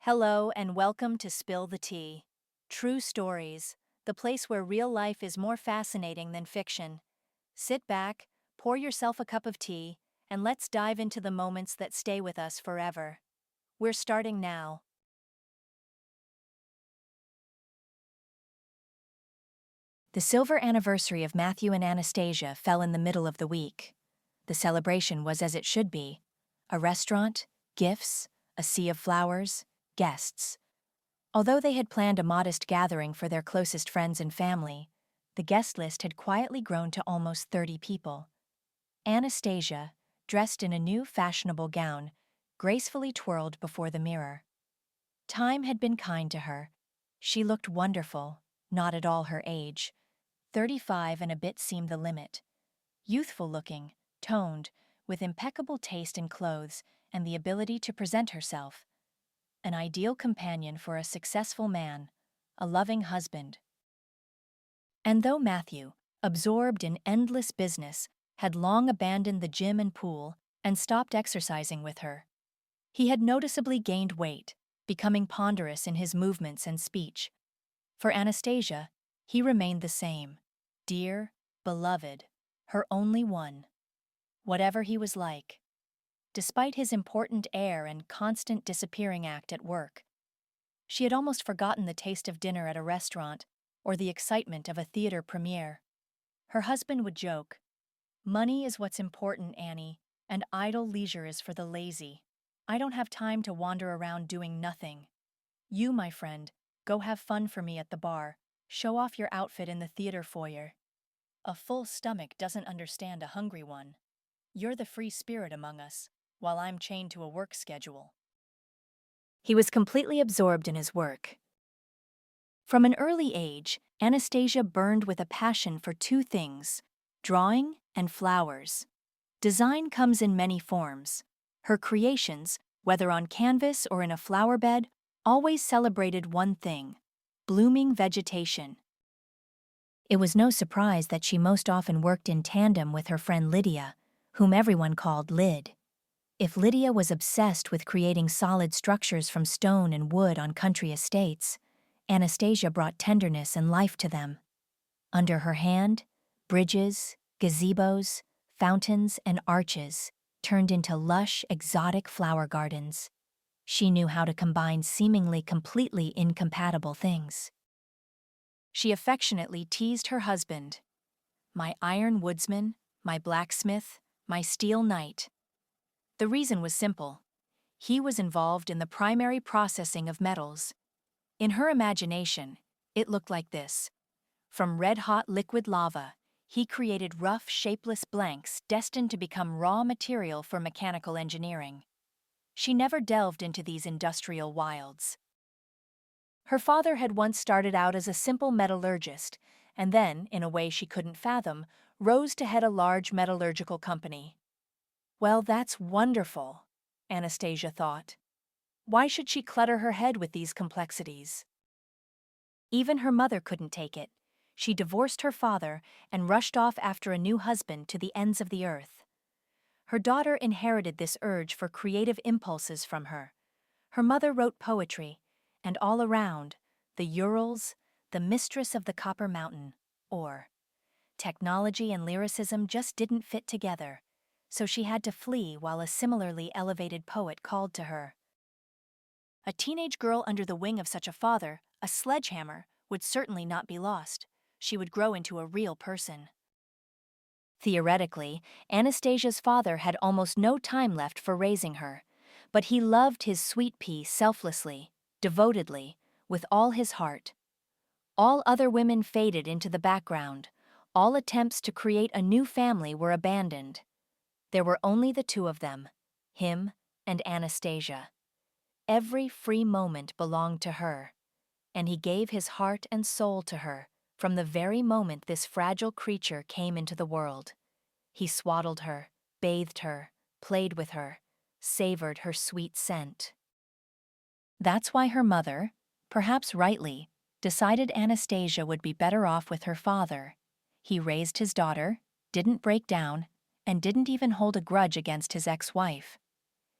Hello and welcome to Spill the Tea. True Stories, the place where real life is more fascinating than fiction. Sit back, pour yourself a cup of tea, and let's dive into the moments that stay with us forever. We're starting now. The silver anniversary of Matthew and Anastasia fell in the middle of the week. The celebration was as it should be: a restaurant, gifts, a sea of flowers, guests. Although they had planned a modest gathering for their closest friends and family, the guest list had quietly grown to almost 30 people. Anastasia, dressed in a new fashionable gown, gracefully twirled before the mirror. Time had been kind to her. She looked wonderful, not at all her age. 35 and a bit seemed the limit. Youthful looking, toned, with impeccable taste in clothes and the ability to present herself. An ideal companion for a successful man, a loving husband. And though Matthew, absorbed in endless business, had long abandoned the gym and pool and stopped exercising with her, he had noticeably gained weight, becoming ponderous in his movements and speech. For Anastasia, he remained the same: dear, beloved, her only one. Whatever he was like. Despite his important air and constant disappearing act at work, she had almost forgotten the taste of dinner at a restaurant or the excitement of a theater premiere. Her husband would joke, "Money is what's important, Annie, and idle leisure is for the lazy. I don't have time to wander around doing nothing. You, my friend, go have fun for me at the bar, show off your outfit in the theater foyer. A full stomach doesn't understand a hungry one. You're the free spirit among us, while I'm chained to a work schedule." He was completely absorbed in his work. From an early age, Anastasia burned with a passion for two things: drawing and flowers. Design comes in many forms. Her creations, whether on canvas or in a flower bed, always celebrated one thing: blooming vegetation. It was no surprise that she most often worked in tandem with her friend Lydia, whom everyone called Lyd. If Lydia was obsessed with creating solid structures from stone and wood on country estates, Anastasia brought tenderness and life to them. Under her hand, bridges, gazebos, fountains, and arches turned into lush, exotic flower gardens. She knew how to combine seemingly completely incompatible things. She affectionately teased her husband, "My iron woodsman, my blacksmith, my steel knight." The reason was simple. He was involved in the primary processing of metals. In her imagination, it looked like this. From red-hot liquid lava, he created rough, shapeless blanks destined to become raw material for mechanical engineering. She never delved into these industrial wilds. Her father had once started out as a simple metallurgist, and then, in a way she couldn't fathom, rose to head a large metallurgical company. Well, that's wonderful, Anastasia thought. Why should she clutter her head with these complexities? Even her mother couldn't take it. She divorced her father and rushed off after a new husband to the ends of the earth. Her daughter inherited this urge for creative impulses from her. Her mother wrote poetry, and all around, the Urals, the mistress of the Copper Mountain, or technology and lyricism just didn't fit together, so she had to flee while a similarly elevated poet called to her. A teenage girl under the wing of such a father, a sledgehammer, would certainly not be lost. She would grow into a real person. Theoretically, Anastasia's father had almost no time left for raising her, but he loved his sweet pea selflessly, devotedly, with all his heart. All other women faded into the background. All attempts to create a new family were abandoned. There were only the two of them, him and Anastasia. Every free moment belonged to her, and he gave his heart and soul to her from the very moment this fragile creature came into the world. He swaddled her, bathed her, played with her, savored her sweet scent. That's why her mother, perhaps rightly, decided Anastasia would be better off with her father. He raised his daughter, didn't break down, and didn't even hold a grudge against his ex-wife.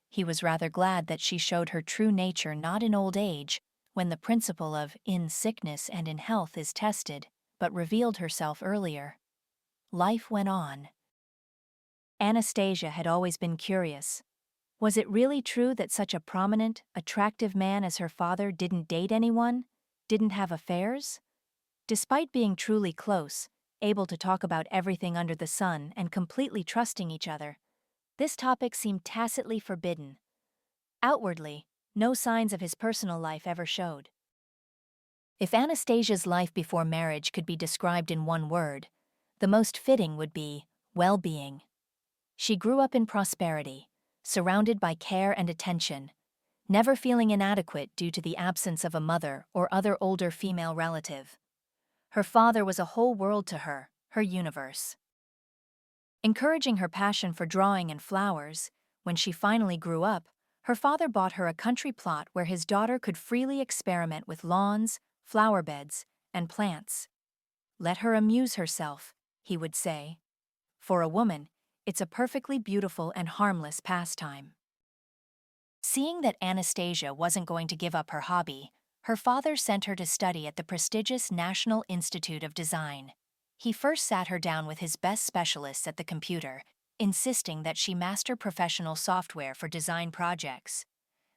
He was rather glad that she showed her true nature not in old age, when the principle of in sickness and in health is tested, but revealed herself earlier. Life went on. Anastasia had always been curious. Was it really true that such a prominent, attractive man as her father didn't date anyone, didn't have affairs? Despite being truly close, able to talk about everything under the sun and completely trusting each other, this topic seemed tacitly forbidden. Outwardly, no signs of his personal life ever showed. If Anastasia's life before marriage could be described in one word, the most fitting would be well-being. She grew up in prosperity, surrounded by care and attention, never feeling inadequate due to the absence of a mother or other older female relative. Her father was a whole world to her, her universe. Encouraging her passion for drawing and flowers, when she finally grew up, her father bought her a country plot where his daughter could freely experiment with lawns, flower beds, and plants. Let her amuse herself, he would say. For a woman, it's a perfectly beautiful and harmless pastime. Seeing that Anastasia wasn't going to give up her hobby, her father sent her to study at the prestigious National Institute of Design. He first sat her down with his best specialists at the computer, insisting that she master professional software for design projects.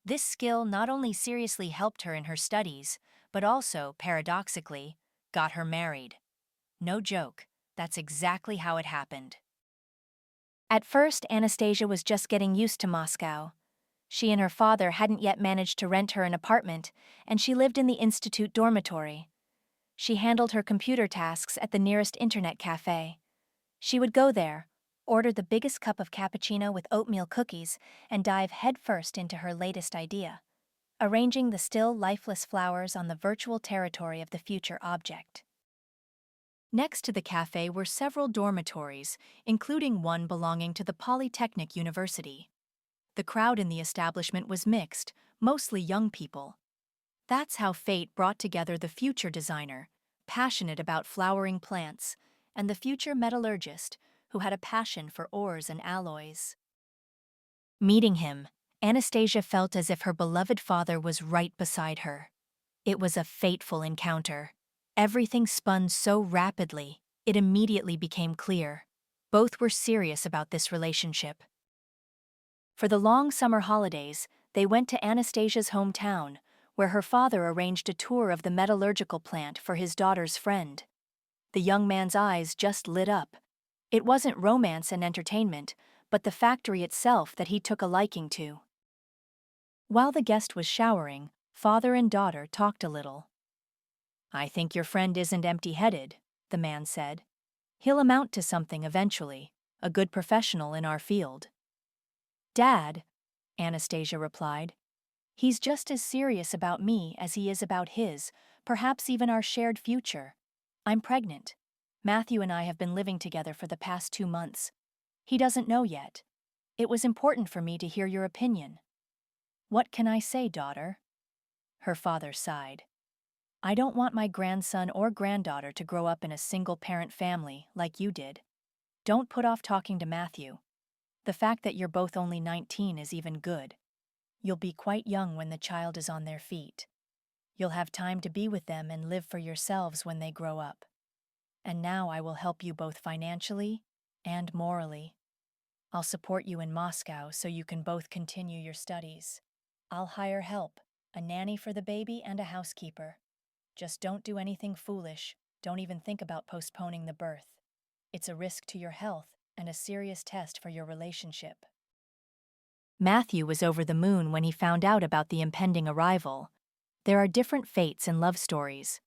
This skill not only seriously helped her in her studies, but also, paradoxically, got her married. No joke, that's exactly how it happened. At first, Anastasia was just getting used to Moscow. She and her father hadn't yet managed to rent her an apartment, and she lived in the institute dormitory. She handled her computer tasks at the nearest internet cafe. She would go there, order the biggest cup of cappuccino with oatmeal cookies, and dive headfirst into her latest idea, arranging the still lifeless flowers on the virtual territory of the future object. Next to the cafe were several dormitories, including one belonging to the Polytechnic University. The crowd in the establishment was mixed, mostly young people. That's how fate brought together the future designer, passionate about flowering plants, and the future metallurgist, who had a passion for ores and alloys. Meeting him, Anastasia felt as if her beloved father was right beside her. It was a fateful encounter. Everything spun so rapidly, it immediately became clear. Both were serious about this relationship. For the long summer holidays, they went to Anastasia's hometown, where her father arranged a tour of the metallurgical plant for his daughter's friend. The young man's eyes just lit up. It wasn't romance and entertainment, but the factory itself that he took a liking to. While the guest was showering, father and daughter talked a little. "I think your friend isn't empty-headed," the man said. "He'll amount to something eventually, a good professional in our field." "Dad," Anastasia replied, "he's just as serious about me as he is about his, perhaps even our shared future. I'm pregnant. Matthew and I have been living together for the past 2 months. He doesn't know yet. It was important for me to hear your opinion." "What can I say, daughter?" Her father sighed. "I don't want my grandson or granddaughter to grow up in a single-parent family like you did. Don't put off talking to Matthew. The fact that you're both only 19 is even good. You'll be quite young when the child is on their feet. You'll have time to be with them and live for yourselves when they grow up. And now I will help you both financially and morally. I'll support you in Moscow so you can both continue your studies. I'll hire help, a nanny for the baby and a housekeeper. Just don't do anything foolish. Don't even think about postponing the birth. It's a risk to your health and a serious test for your relationship." Matthew was over the moon when he found out about the impending arrival. There are different fates in love stories.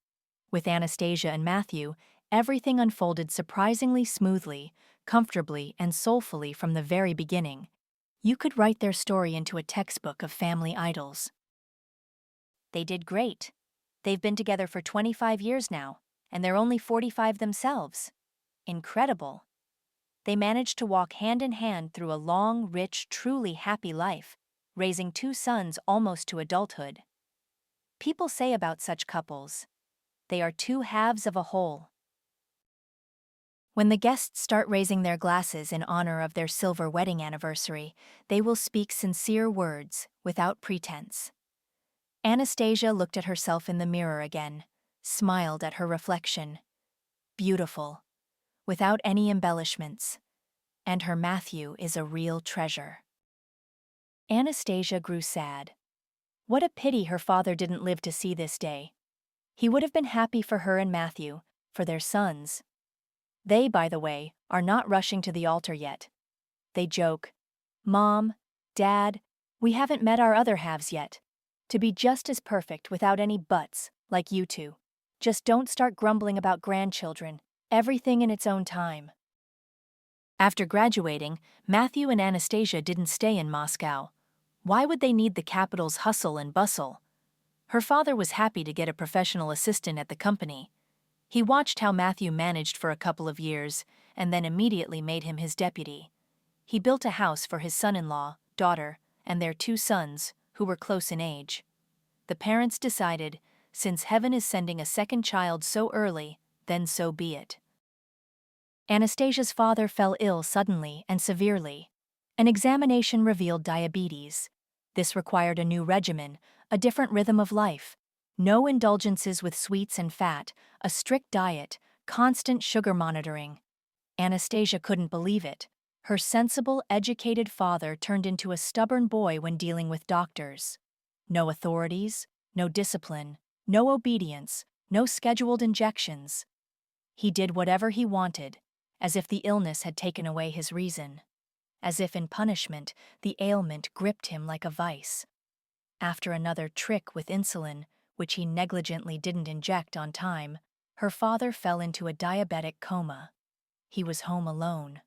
With Anastasia and Matthew, everything unfolded surprisingly smoothly, comfortably, and soulfully from the very beginning. You could write their story into a textbook of family idols. They did great. They've been together for 25 years now, and they're only 45 themselves. Incredible. They managed to walk hand in hand through a long, rich, truly happy life, raising 2 sons almost to adulthood. People say about such couples, they are 2 halves of a whole. When the guests start raising their glasses in honor of their silver wedding anniversary, they will speak sincere words, without pretense. Anastasia looked at herself in the mirror again, smiled at her reflection. Beautiful, without any embellishments. And her Matthew is a real treasure. Anastasia grew sad. What a pity her father didn't live to see this day. He would have been happy for her and Matthew, for their sons. They, by the way, are not rushing to the altar yet. They joke, "Mom, Dad, we haven't met our other halves yet. To be just as perfect without any buts, like you two. Just don't start grumbling about grandchildren, everything in its own time." After graduating, Matthew and Anastasia didn't stay in Moscow. Why would they need the capital's hustle and bustle? Her father was happy to get a professional assistant at the company. He watched how Matthew managed for a couple of years, and then immediately made him his deputy. He built a house for his son-in-law, daughter, and their 2 sons, who were close in age. The parents decided, since heaven is sending a second child so early, then so be it. Anastasia's father fell ill suddenly and severely. An examination revealed diabetes. This required a new regimen, a different rhythm of life. No indulgences with sweets and fat, a strict diet, constant sugar monitoring. Anastasia couldn't believe it. Her sensible, educated father turned into a stubborn boy when dealing with doctors. No authorities, no discipline, no obedience, no scheduled injections. He did whatever he wanted, as if the illness had taken away his reason. As if in punishment, the ailment gripped him like a vice. After another trick with insulin, which he negligently didn't inject on time, her father fell into a diabetic coma. He was home alone.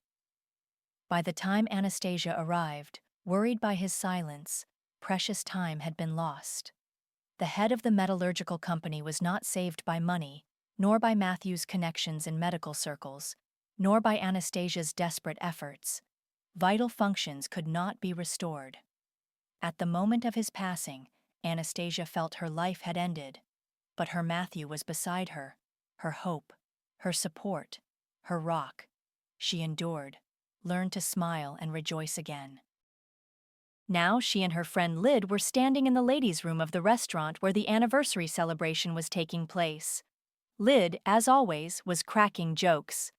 By the time Anastasia arrived, worried by his silence, precious time had been lost. The head of the metallurgical company was not saved by money, nor by Matthew's connections in medical circles, nor by Anastasia's desperate efforts. Vital functions could not be restored. At the moment of his passing, Anastasia felt her life had ended, but her Matthew was beside her, her hope, her support, her rock. She endured, learned to smile and rejoice again. Now she and her friend Lyd were standing in the ladies' room of the restaurant where the anniversary celebration was taking place. Lyd, as always, was cracking jokes.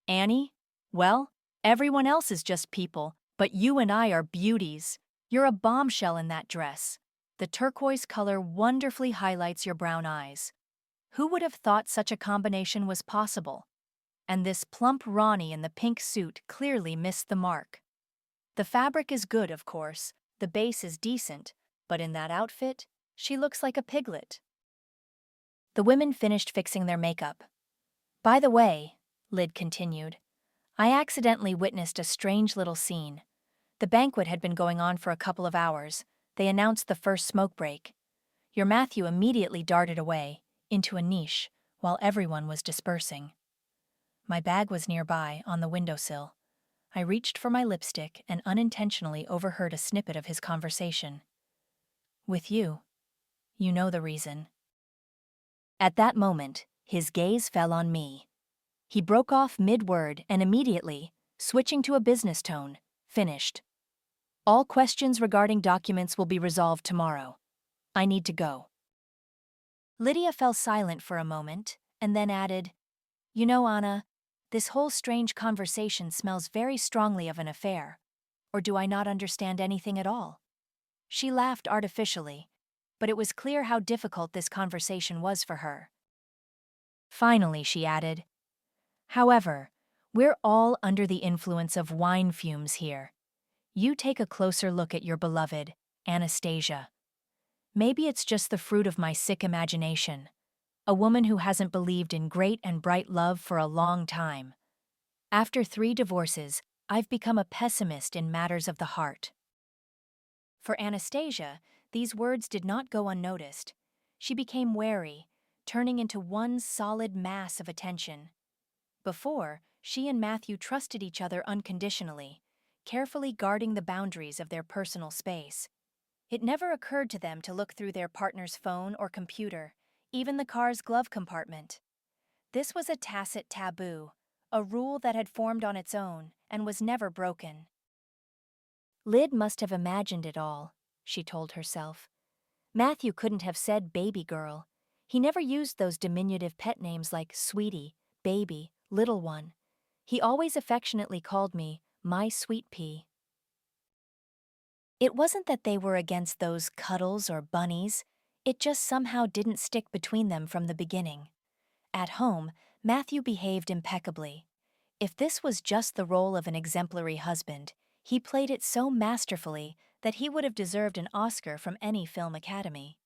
"Annie, well, everyone else is just people, but you and I are beauties. You're a bombshell in that dress. The turquoise color wonderfully highlights your brown eyes. Who would have thought such a combination was possible? And this plump Ronnie in the pink suit clearly missed the mark. The fabric is good, of course, the base is decent, but in that outfit, she looks like a piglet." The women finished fixing their makeup. "By the way," Lyd continued, "I accidentally witnessed a strange little scene. The banquet had been going on for a couple of hours. They announced the first smoke break. Your Matthew immediately darted away, into a niche, while everyone was dispersing. My bag was nearby, on the windowsill. I reached for my lipstick and unintentionally overheard a snippet of his conversation. With you. You know the reason." At that moment, his gaze fell on me. He broke off mid-word and immediately, switching to a business tone, finished. "All questions regarding documents will be resolved tomorrow. I need to go." Lydia fell silent for a moment, and then added, "You know, Anna, this whole strange conversation smells very strongly of an affair. Or do I not understand anything at all?" She laughed artificially, but it was clear how difficult this conversation was for her. Finally, she added, "However, we're all under the influence of wine fumes here. You take a closer look at your beloved, Anastasia. Maybe it's just the fruit of my sick imagination. A woman who hasn't believed in great and bright love for a long time. After 3 divorces, I've become a pessimist in matters of the heart." For Anastasia, these words did not go unnoticed. She became wary, turning into one solid mass of attention. Before, she and Matthew trusted each other unconditionally, carefully guarding the boundaries of their personal space. It never occurred to them to look through their partner's phone or computer, even the car's glove compartment. This was a tacit taboo, a rule that had formed on its own and was never broken. Lyd must have imagined it all, she told herself. Matthew couldn't have said baby girl. He never used those diminutive pet names like sweetie, baby, little one. He always affectionately called me my sweet pea. It wasn't that they were against those cuddles or bunnies, it just somehow didn't stick between them from the beginning. At home, Matthew behaved impeccably. If this was just the role of an exemplary husband, he played it so masterfully that he would have deserved an Oscar from any film academy.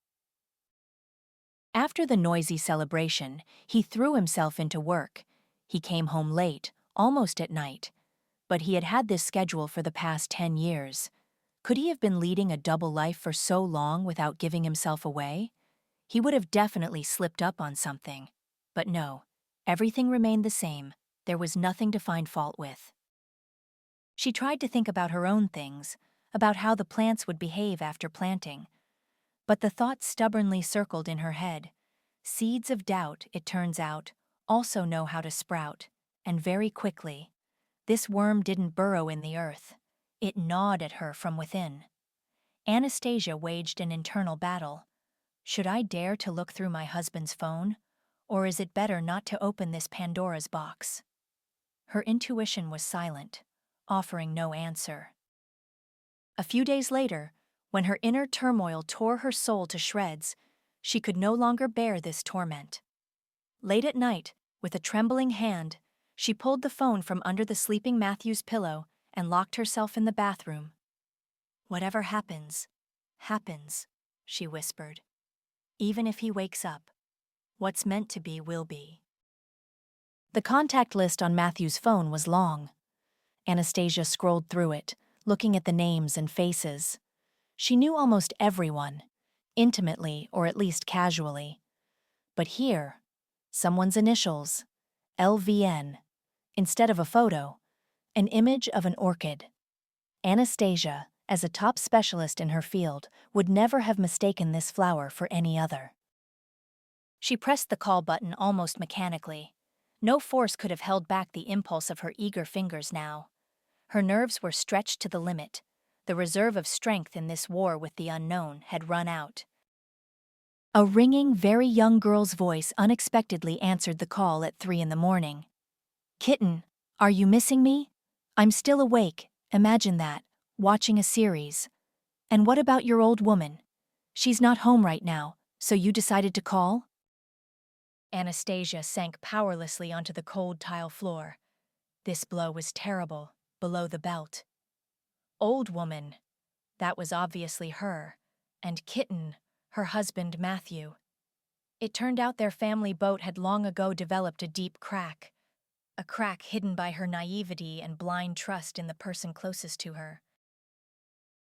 After the noisy celebration, he threw himself into work. He came home late, almost at night. But he had had this schedule for the past 10 years. Could he have been leading a double life for so long without giving himself away? He would have definitely slipped up on something. But no, everything remained the same. There was nothing to find fault with. She tried to think about her own things, about how the plants would behave after planting. But the thought stubbornly circled in her head. Seeds of doubt, it turns out, also know how to sprout, and very quickly. This worm didn't burrow in the earth. It gnawed at her from within. Anastasia waged an internal battle. Should I dare to look through my husband's phone? Or is it better not to open this Pandora's box? Her intuition was silent, offering no answer. A few days later, when her inner turmoil tore her soul to shreds, she could no longer bear this torment. Late at night, with a trembling hand, she pulled the phone from under the sleeping Matthew's pillow and locked herself in the bathroom. "Whatever happens, happens," she whispered. "Even if he wakes up, what's meant to be will be." The contact list on Matthew's phone was long. Anastasia scrolled through it, looking at the names and faces. She knew almost everyone, intimately or at least casually. But here, someone's initials, LVN, instead of a photo, an image of an orchid. Anastasia, as a top specialist in her field, would never have mistaken this flower for any other. She pressed the call button almost mechanically. No force could have held back the impulse of her eager fingers now. Her nerves were stretched to the limit. The reserve of strength in this war with the unknown had run out. A ringing, very young girl's voice unexpectedly answered the call at 3 a.m. "Kitten, are you missing me? I'm still awake, imagine that, watching a series. And what about your old woman? She's not home right now, so you decided to call?" Anastasia sank powerlessly onto the cold tile floor. This blow was terrible, below the belt. Old woman, that was obviously her, and Kitten, her husband Matthew. It turned out their family boat had long ago developed a deep crack, a crack hidden by her naivety and blind trust in the person closest to her.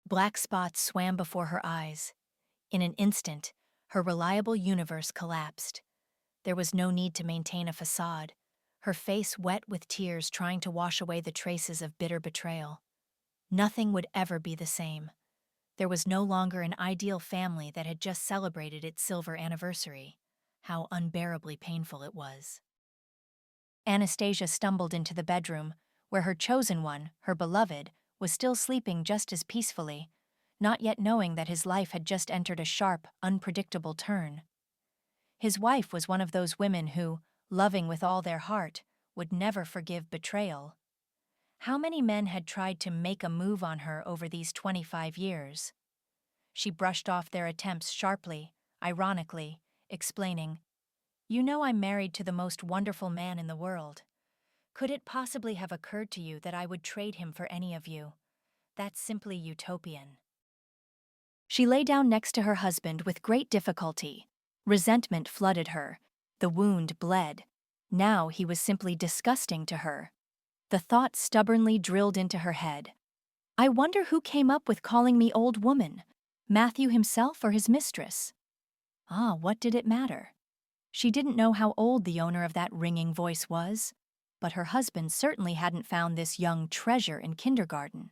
Black spots swam before her eyes. In an instant, her reliable universe collapsed. There was no need to maintain a facade, her face wet with tears trying to wash away the traces of bitter betrayal. Nothing would ever be the same. There was no longer an ideal family that had just celebrated its silver anniversary. How unbearably painful it was. Anastasia stumbled into the bedroom, where her chosen one, her beloved, was still sleeping just as peacefully, not yet knowing that his life had just entered a sharp, unpredictable turn. His wife was one of those women who, loving with all their heart, would never forgive betrayal. How many men had tried to make a move on her over these 25 years? She brushed off their attempts sharply, ironically, explaining, "You know I'm married to the most wonderful man in the world. Could it possibly have occurred to you that I would trade him for any of you? That's simply utopian." She lay down next to her husband with great difficulty. Resentment flooded her. The wound bled. Now he was simply disgusting to her. The thought stubbornly drilled into her head. I wonder who came up with calling me old woman, Matthew himself or his mistress? What did it matter? She didn't know how old the owner of that ringing voice was, but her husband certainly hadn't found this young treasure in kindergarten.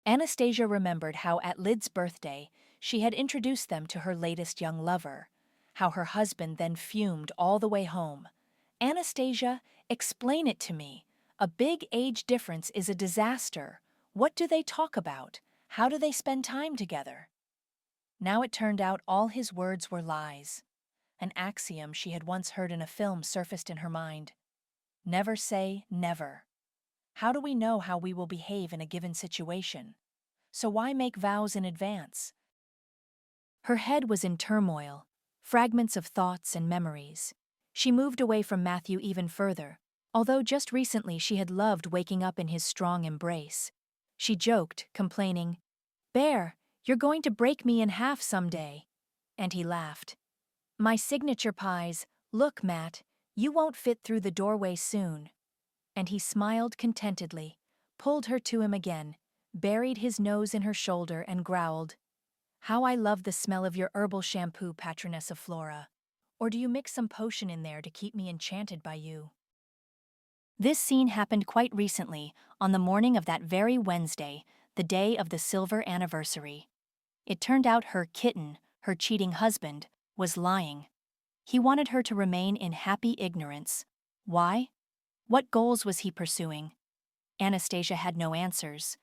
Anastasia remembered how at Lyd's birthday she had introduced them to her latest young lover, how her husband then fumed all the way home. Anastasia, Explain it to me. A big age difference is a disaster. What do they talk about? How do they spend time together? Now it turned out all his words were lies. An axiom she had once heard in a film surfaced in her mind. Never say never. How do we know how we will behave in a given situation? So why make vows in advance? Her head was in turmoil, fragments of thoughts and memories. She moved away from Matthew even further, although just recently she had loved waking up in his strong embrace. She joked, complaining, "Bear, you're going to break me in half someday." And he laughed. "My signature pies, look, Matt, you won't fit through the doorway soon." And he smiled contentedly, pulled her to him again, buried his nose in her shoulder and growled, "How I love the smell of your herbal shampoo, Patroness of Flora. Or do you mix some potion in there to keep me enchanted by you?" This scene happened quite recently, on the morning of that very Wednesday, the day of the silver anniversary. It turned out her kitten, her cheating husband, was lying. He wanted her to remain in happy ignorance. Why? What goals was he pursuing? Anastasia had no answers.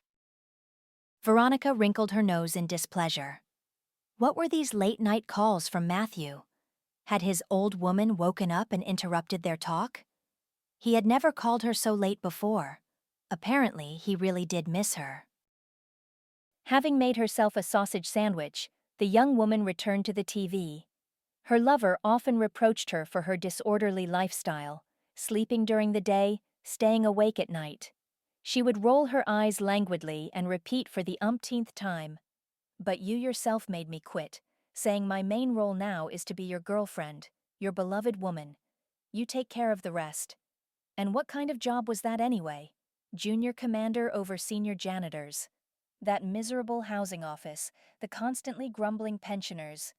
Veronica wrinkled her nose in displeasure. What were these late-night calls from Matthew? Had his old woman woken up and interrupted their talk? He had never called her so late before. Apparently, he really did miss her. Having made herself a sausage sandwich, the young woman returned to the TV. Her lover often reproached her for her disorderly lifestyle, sleeping during the day, staying awake at night. She would roll her eyes languidly and repeat for the umpteenth time, "But you yourself made me quit, saying my main role now is to be your girlfriend, your beloved woman. You take care of the rest." And what kind of job was that anyway? Junior commander over senior janitors. That miserable housing office, the constantly grumbling pensioners.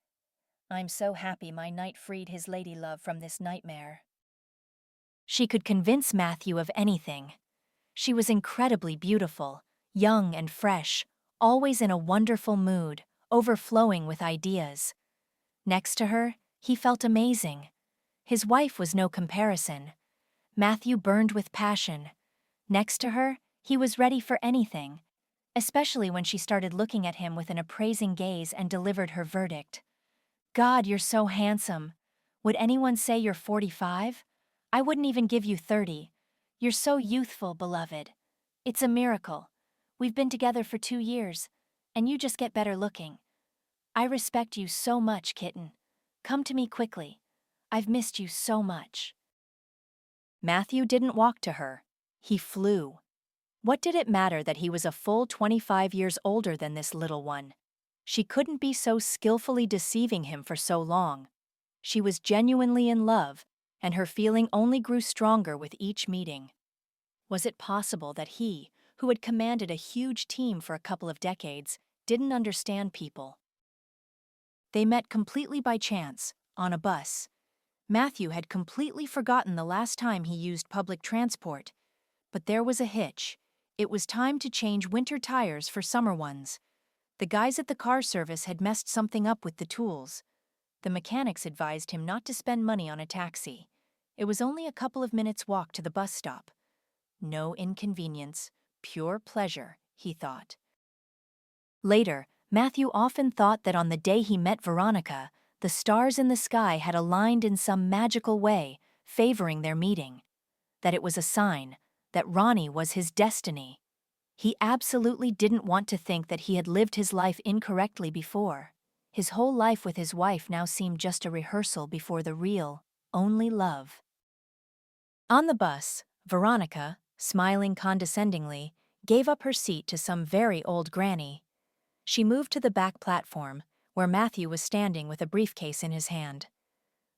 I'm so happy my knight freed his lady love from this nightmare. She could convince Matthew of anything. She was incredibly beautiful, young and fresh, always in a wonderful mood, overflowing with ideas. Next to her, he felt amazing. His wife was no comparison. Matthew burned with passion. Next to her, he was ready for anything, especially when she started looking at him with an appraising gaze and delivered her verdict. "God, you're so handsome. Would anyone say you're 45? I wouldn't even give you 30. You're so youthful, beloved. It's a miracle. We've been together for 2 years, and you just get better looking. I respect you so much, kitten. Come to me quickly. I've missed you so much." Matthew didn't walk to her. He flew. What did it matter that he was a full 25 years older than this little one? She couldn't be so skillfully deceiving him for so long. She was genuinely in love, and her feeling only grew stronger with each meeting. Was it possible that he, who had commanded a huge team for a couple of decades, didn't understand people? They met completely by chance, on a bus. Matthew had completely forgotten the last time he used public transport. But there was a hitch. It was time to change winter tires for summer ones. The guys at the car service had messed something up with the tools. The mechanics advised him not to spend money on a taxi. It was only a couple of minutes' walk to the bus stop. No inconvenience, pure pleasure, he thought. Later, Matthew often thought that on the day he met Veronica, the stars in the sky had aligned in some magical way, favoring their meeting. That it was a sign, that Ronnie was his destiny. He absolutely didn't want to think that he had lived his life incorrectly before. His whole life with his wife now seemed just a rehearsal before the real, only love. On the bus, Veronica, smiling condescendingly, gave up her seat to some very old granny. She moved to the back platform, where Matthew was standing with a briefcase in his hand.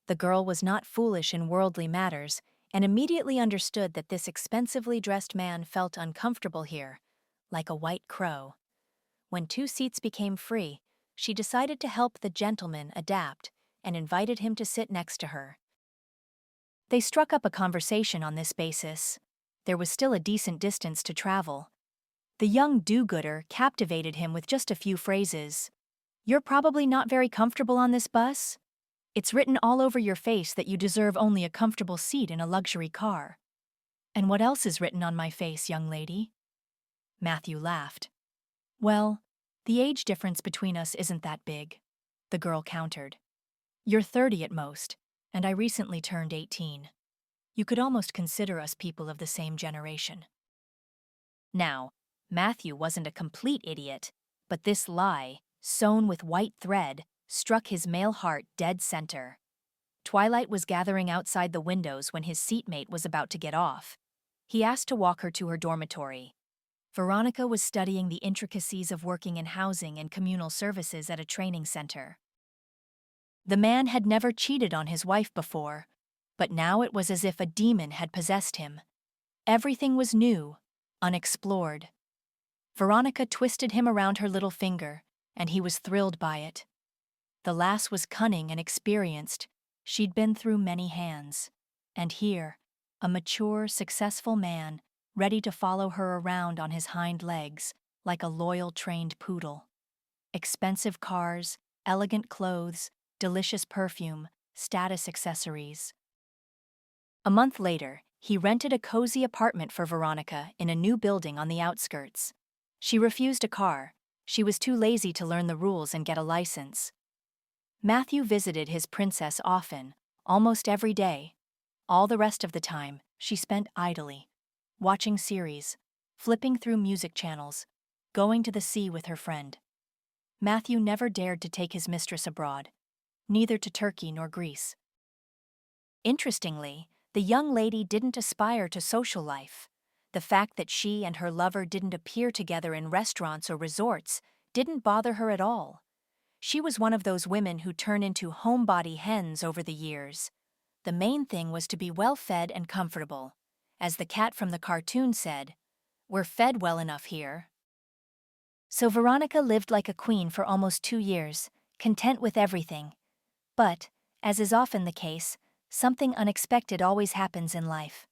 The girl was not foolish in worldly matters, and immediately understood that this expensively dressed man felt uncomfortable here, like a white crow. When 2 seats became free, she decided to help the gentleman adapt and invited him to sit next to her. They struck up a conversation on this basis. There was still a decent distance to travel. The young do-gooder captivated him with just a few phrases. "You're probably not very comfortable on this bus? It's written all over your face that you deserve only a comfortable seat in a luxury car. And what else is written on my face, young lady? Matthew laughed. Well, the age difference between us isn't that big, the girl countered. You're 30 at most, and I recently turned 18. You could almost consider us people of the same generation. Now, Matthew wasn't a complete idiot, but this lie, sewn with white thread, struck his male heart dead center. Twilight was gathering outside the windows when his seatmate was about to get off. He asked to walk her to her dormitory. Veronica was studying the intricacies of working in housing and communal services at a training center. The man had never cheated on his wife before, but now it was as if a demon had possessed him. Everything was new, unexplored. Veronica twisted him around her little finger, and he was thrilled by it. The lass was cunning and experienced. She'd been through many hands. And here, a mature, successful man, ready to follow her around on his hind legs, like a loyal, trained poodle. Expensive cars, elegant clothes, delicious perfume, status accessories. A month later, he rented a cozy apartment for Veronica in a new building on the outskirts. She refused a car. She was too lazy to learn the rules and get a license. Matthew visited his princess often, almost every day. All the rest of the time, she spent idly, watching series, flipping through music channels, going to the sea with her friend. Matthew never dared to take his mistress abroad, neither to Turkey nor Greece. Interestingly, the young lady didn't aspire to social life. The fact that she and her lover didn't appear together in restaurants or resorts didn't bother her at all. She was one of those women who turn into homebody hens over the years. The main thing was to be well-fed and comfortable. As the cat from the cartoon said, "We're fed well enough here." So Veronica lived like a queen for almost 2 years, content with everything. But, as is often the case, something unexpected always happens in life.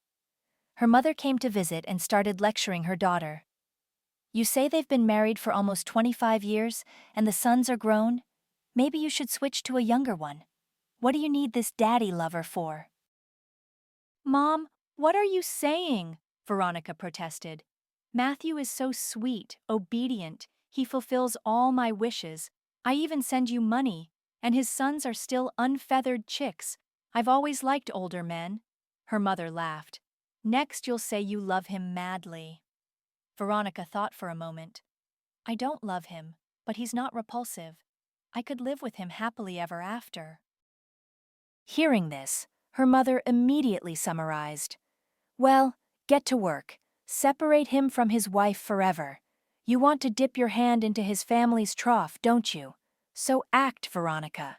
Her mother came to visit and started lecturing her daughter. You say they've been married for almost 25 years, and the sons are grown? Maybe you should switch to a younger one. What do you need this daddy lover for? Mom, what are you saying? Veronica protested. Matthew is so sweet, obedient. He fulfills all my wishes. I even send you money, and his sons are still unfeathered chicks. I've always liked older men. Her mother laughed. Next you'll say you love him madly. Veronica thought for a moment. I don't love him, but he's not repulsive. I could live with him happily ever after. Hearing this, her mother immediately summarized. Well, get to work. Separate him from his wife forever. You want to dip your hand into his family's trough, don't you? So act, Veronica.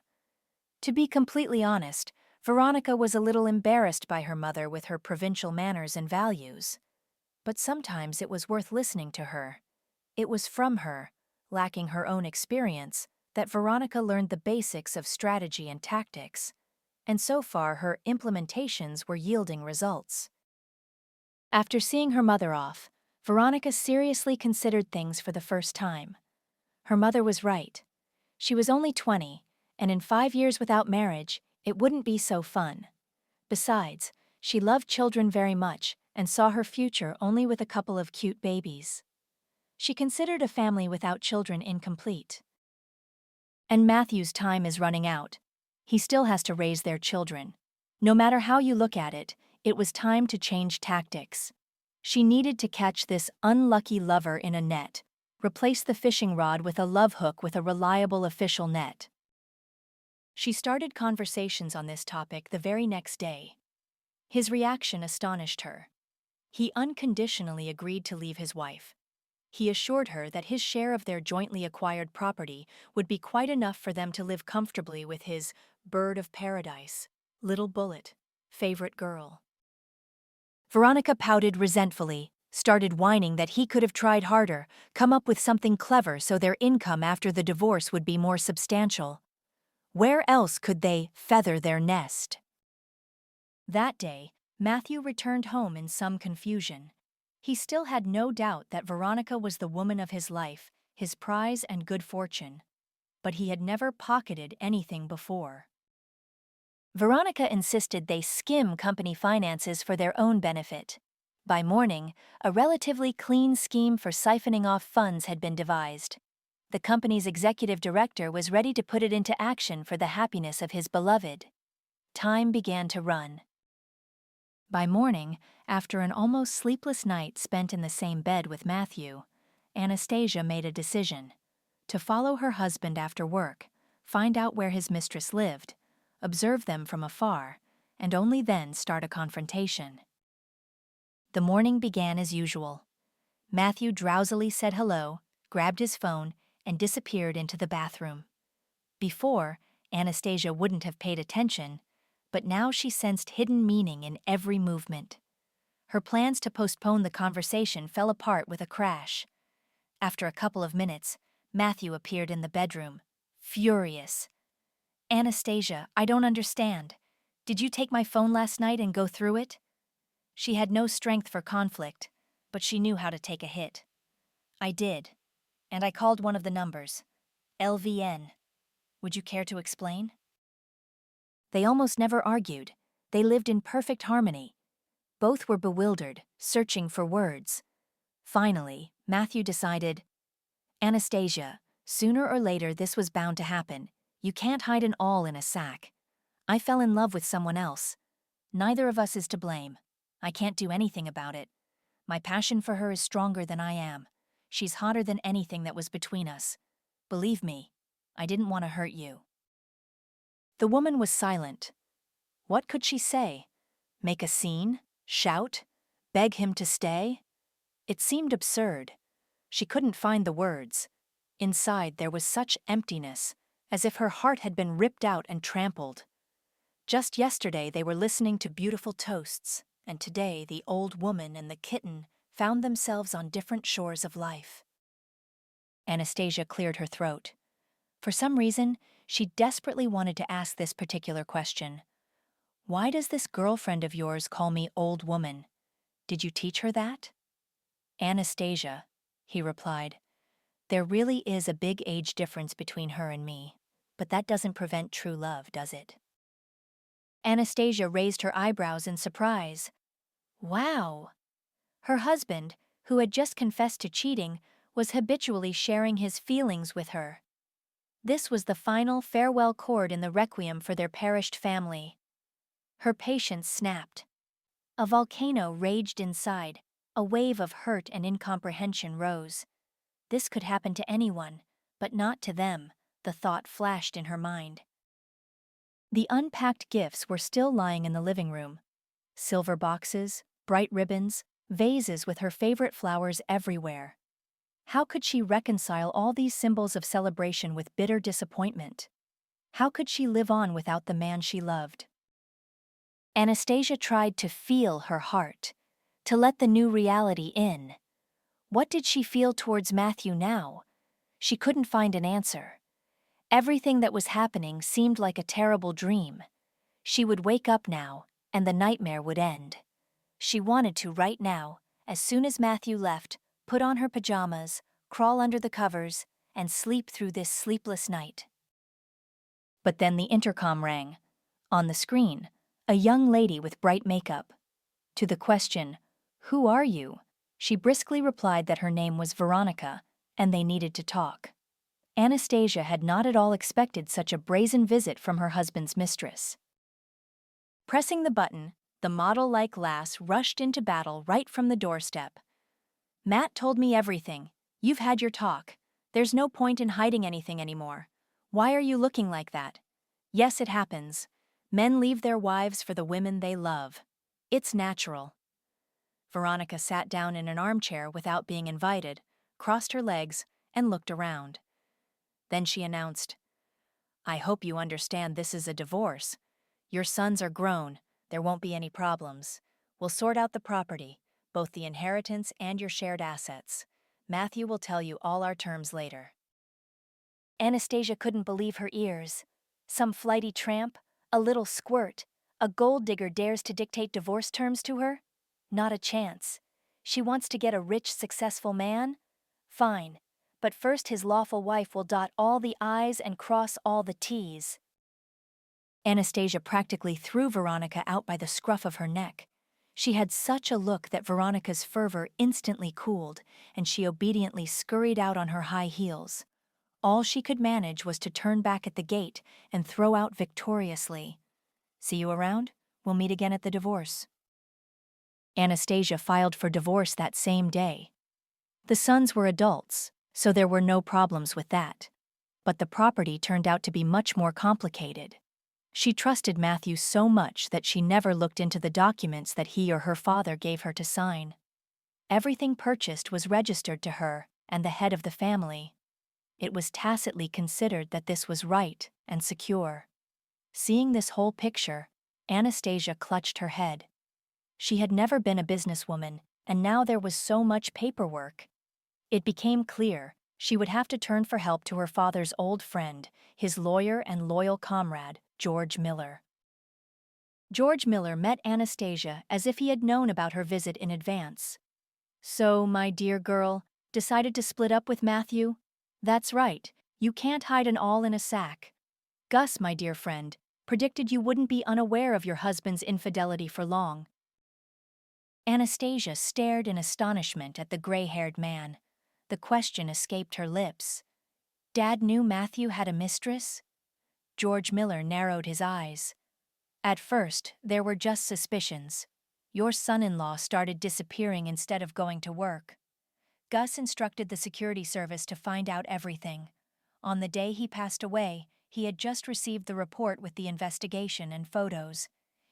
To be completely honest, Veronica was a little embarrassed by her mother with her provincial manners and values. But sometimes it was worth listening to her. It was from her, lacking her own experience, that Veronica learned the basics of strategy and tactics. And so far her implementations were yielding results. After seeing her mother off, Veronica seriously considered things for the first time. Her mother was right. She was only 20, and in 5 years without marriage, it wouldn't be so fun. Besides, she loved children very much and saw her future only with a couple of cute babies. She considered a family without children incomplete. And Matthew's time is running out. He still has to raise their children. No matter how you look at it, it was time to change tactics. She needed to catch this unlucky lover in a net, replace the fishing rod with a love hook with a reliable official net. She started conversations on this topic the very next day. His reaction astonished her. He unconditionally agreed to leave his wife. He assured her that his share of their jointly acquired property would be quite enough for them to live comfortably with his bird of paradise, little bullet, favorite girl. Veronica pouted resentfully, started whining that he could have tried harder, come up with something clever so their income after the divorce would be more substantial. Where else could they feather their nest? That day, Matthew returned home in some confusion. He still had no doubt that Veronica was the woman of his life, his prize and good fortune. But he had never pocketed anything before. Veronica insisted they skim company finances for their own benefit. By morning, a relatively clean scheme for siphoning off funds had been devised. The company's executive director was ready to put it into action for the happiness of his beloved. Time began to run. By morning, after an almost sleepless night spent in the same bed with Matthew, Anastasia made a decision: to follow her husband after work, find out where his mistress lived, observe them from afar, and only then start a confrontation. The morning began as usual. Matthew drowsily said hello, grabbed his phone, and disappeared into the bathroom. Before, Anastasia wouldn't have paid attention, but now she sensed hidden meaning in every movement. Her plans to postpone the conversation fell apart with a crash. After a couple of minutes, Matthew appeared in the bedroom, furious. "Anastasia, I don't understand. Did you take my phone last night and go through it?" She had no strength for conflict, but she knew how to take a hit. "I did. And I called one of the numbers. LVN. Would you care to explain?" They almost never argued. They lived in perfect harmony. Both were bewildered, searching for words. Finally, Matthew decided, "Anastasia, sooner or later this was bound to happen. You can't hide an awl in a sack. I fell in love with someone else. Neither of us is to blame. I can't do anything about it. My passion for her is stronger than I am. She's hotter than anything that was between us. Believe me, I didn't want to hurt you." The woman was silent. What could she say? Make a scene? Shout? Beg him to stay? It seemed absurd. She couldn't find the words. Inside there was such emptiness, as if her heart had been ripped out and trampled. Just yesterday they were listening to beautiful toasts, and today the old woman and the kitten found themselves on different shores of life. Anastasia cleared her throat. For some reason, she desperately wanted to ask this particular question. "Why does this girlfriend of yours call me old woman? Did you teach her that?" "Anastasia," he replied, "there really is a big age difference between her and me, but that doesn't prevent true love, does it?" Anastasia raised her eyebrows in surprise. Wow! Her husband, who had just confessed to cheating, was habitually sharing his feelings with her. This was the final farewell chord in the requiem for their perished family. Her patience snapped. A volcano raged inside. A wave of hurt and incomprehension rose. This could happen to anyone, but not to them, the thought flashed in her mind. The unpacked gifts were still lying in the living room. Silver boxes, bright ribbons, vases with her favorite flowers everywhere. How could she reconcile all these symbols of celebration with bitter disappointment? How could she live on without the man she loved? Anastasia tried to feel her heart, to let the new reality in. What did she feel towards Matthew now? She couldn't find an answer. Everything that was happening seemed like a terrible dream. She would wake up now, and the nightmare would end. She wanted to right now, as soon as Matthew left, put on her pajamas, crawl under the covers, and sleep through this sleepless night. But then the intercom rang. On the screen, a young lady with bright makeup. To the question, "Who are you?" she briskly replied that her name was Veronica, and they needed to talk. Anastasia had not at all expected such a brazen visit from her husband's mistress. Pressing the button, the model-like lass rushed into battle right from the doorstep. "Matt told me everything. You've had your talk. There's no point in hiding anything anymore. Why are you looking like that? Yes, it happens. Men leave their wives for the women they love. It's natural." Veronica sat down in an armchair without being invited, crossed her legs, and looked around. Then she announced, "I hope you understand this is a divorce. Your sons are grown. There won't be any problems. We'll sort out the property, both the inheritance and your shared assets. Matthew will tell you all our terms later." Anastasia couldn't believe her ears. Some flighty tramp, a little squirt, a gold digger dares to dictate divorce terms to her? Not a chance. She wants to get a rich, successful man? Fine, but first his lawful wife will dot all the I's and cross all the T's. Anastasia practically threw Veronica out by the scruff of her neck. She had such a look that Veronica's fervor instantly cooled, and she obediently scurried out on her high heels. All she could manage was to turn back at the gate and throw out victoriously, "See you around? We'll meet again at the divorce." Anastasia filed for divorce that same day. The sons were adults, so there were no problems with that. But the property turned out to be much more complicated. She trusted Matthew so much that she never looked into the documents that he or her father gave her to sign. Everything purchased was registered to her and the head of the family. It was tacitly considered that this was right and secure. Seeing this whole picture, Anastasia clutched her head. She had never been a businesswoman, and now there was so much paperwork. It became clear she would have to turn for help to her father's old friend, his lawyer and loyal comrade, George Miller. George Miller met Anastasia as if he had known about her visit in advance. "So, my dear girl, decided to split up with Matthew? That's right, you can't hide an awl in a sack. Gus, my dear friend, predicted you wouldn't be unaware of your husband's infidelity for long." Anastasia stared in astonishment at the gray-haired man. The question escaped her lips. Dad knew Matthew had a mistress? George Miller narrowed his eyes. "At first, there were just suspicions. Your son-in-law started disappearing instead of going to work. Gus instructed the security service to find out everything. On the day he passed away, he had just received the report with the investigation and photos.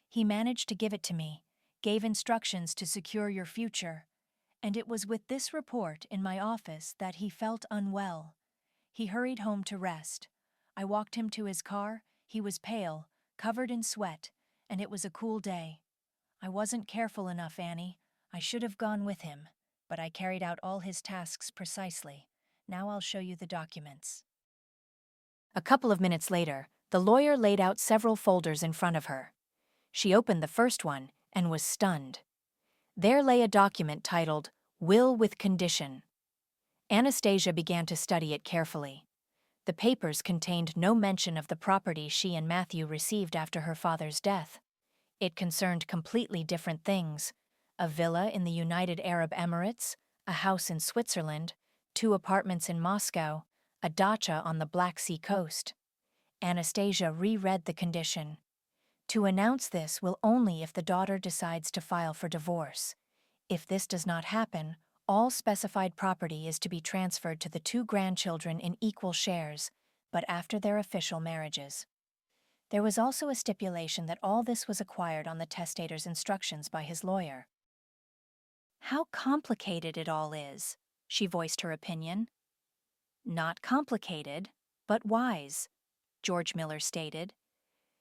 He managed to give it to me, gave instructions to secure your future. And it was with this report in my office that he felt unwell. He hurried home to rest. I walked him to his car. He was pale, covered in sweat, and it was a cool day. I wasn't careful enough, Annie. I should have gone with him, but I carried out all his tasks precisely. Now I'll show you the documents." A couple of minutes later, the lawyer laid out several folders in front of her. She opened the first one and was stunned. There lay a document titled, "Will with Condition." Anastasia began to study it carefully. The papers contained no mention of the property she and Matthew received after her father's death. It concerned completely different things: a villa in the United Arab Emirates, a house in Switzerland, 2 apartments in Moscow, a dacha on the Black Sea coast. Anastasia reread the condition. To announce this will only if the daughter decides to file for divorce. If this does not happen, all specified property is to be transferred to the 2 grandchildren in equal shares, but after their official marriages. There was also a stipulation that all this was acquired on the testator's instructions by his lawyer. "How complicated it all is," she voiced her opinion. "Not complicated, but wise," George Miller stated.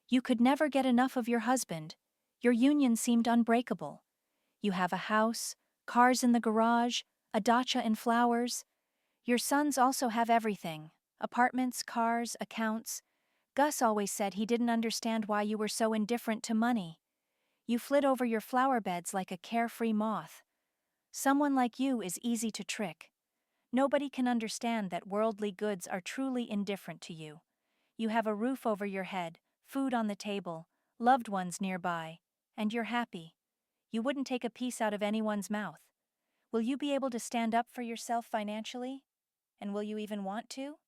"You could never get enough of your husband. Your union seemed unbreakable. You have a house, cars in the garage, a dacha and flowers. Your sons also have everything: apartments, cars, accounts. Gus always said he didn't understand why you were so indifferent to money. You flit over your flower beds like a carefree moth. Someone like you is easy to trick. Nobody can understand that worldly goods are truly indifferent to you. You have a roof over your head, food on the table, loved ones nearby, and you're happy. You wouldn't take a piece out of anyone's mouth. Will you be able to stand up for yourself financially? And will you even want to?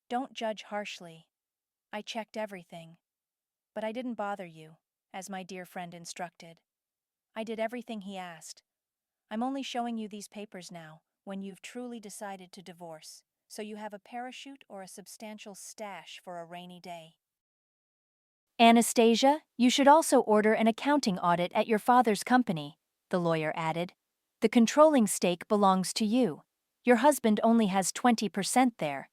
Don't judge harshly. I checked everything. But I didn't bother you, as my dear friend instructed. I did everything he asked. I'm only showing you these papers now, when you've truly decided to divorce, so you have a parachute or a substantial stash for a rainy day." "Anastasia, you should also order an accounting audit at your father's company," the lawyer added. "The controlling stake belongs to you. Your husband only has 20% there.